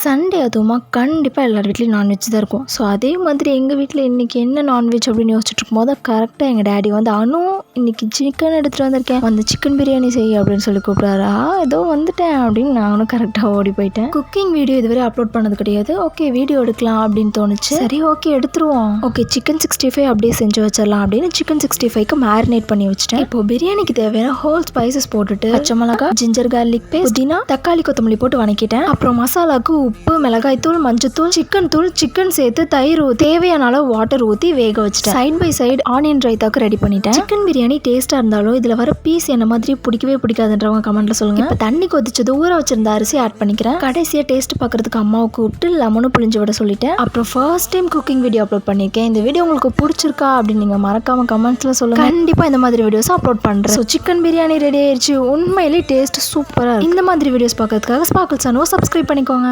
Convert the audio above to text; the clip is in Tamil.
சண்டே அதுவுமா கண்டிப்பாக எல்லார் வீட்லேயும் நான்வெஜ் தான் இருக்கும். ஸோ அதே மாதிரி எங்கள் வீட்டில் இன்றைக்கி என்ன நான்வெஜ் அப்படின்னு யோசிச்சுட்டு இருக்கும்போது கரெக்டாக எங்கள் டேடி வந்து இன்றைக்கி சிக்கன் எடுத்துகிட்டு வந்திருக்கேன், வந்து சிக்கன் பிரியாணி செய்ய அப்படின்னு சொல்லி கூப்பிட்றாரா. ஏதோ வந்துட்டேன் அப்படின்னு நானும் கரெக்டாக ஓடி போயிட்டேன். குக்கிங் வீடியோ இதுவரை அப்லோட் பண்ணது கிடையாது. ஓகே வீடியோ எடுக்கலாம் அப்படின்னு தோணுச்சு. சரி ஓகே எடுத்துருவோம். ஓகே சிக்கன் 65 அப்படியே செஞ்சு வச்சிடலாம் அப்படின்னு சிக்கன் 65க்கு மேரினேட் பண்ணி வச்சுட்டேன். இப்போ பிரியாணிக்கு தேவையான ஹோல் ஸ்பைசஸ் போட்டுட்டு பச்சை மிளகா, ஜிஞ்சர் கார்லிக் பேஸ்ட், புதினா, தக்காளி, கொத்தமல்லி போட்டு வணக்கிட்டேன். அப்புறம் மசாலாக்கு உப்பு, மிளகாய் தூள், மஞ்சத்தூள், சிக்கன் தூள், சிக்கன் சேர்த்து தயிர் தேவையான அளவு வாட்டர் ஊற்றி வேக வச்சுட்டேன். சைட் பை சைடு ஆனியன் ரைத்தாக்கு ரெடி பண்ணிட்டேன். சிக்கன் பிரியாணி டேஸ்டா இருந்தாலும் இதுல வர பீஸ் என்ன மாதிரி பிடிக்கவே பிடிக்காதுன்றவங்க கமெண்ட்ல சொல்லுங்க. இப்போ தண்ணி கொதிச்சது ஊற வச்சிருந்த அரிசி ஆட் பண்ணிக்கிறேன். கடைசியா டேஸ்ட் பாக்குறதுக்கு அம்மாவுக்கு விட்டு லெமனும் புளிஞ்சு விட சொல்லிட்டேன். அப்புறம் first time cooking video upload பண்ணிருக்கேன். இந்த வீடியோ உங்களுக்கு பிடிச்சிருக்கா அப்படின்னு நீங்க மறக்காம கமெண்ட்ஸ்ல சொல்லுங்க. கண்டிப்பா இந்த மாதிரி வீடியோஸ் அப்லோட் பண்றேன். ஸோ சிக்கன் பிரியாணி ரெடி ஆயிடுச்சு. உண்மையிலேயே டேஸ்ட் சூப்பரா. இந்த மாதிரி வீடியோஸ் பார்க்கறதுக்காக ஸ்பார்க்கிள் சனுவை சப்ஸ்கிரைப் பண்ணிக்கோங்க.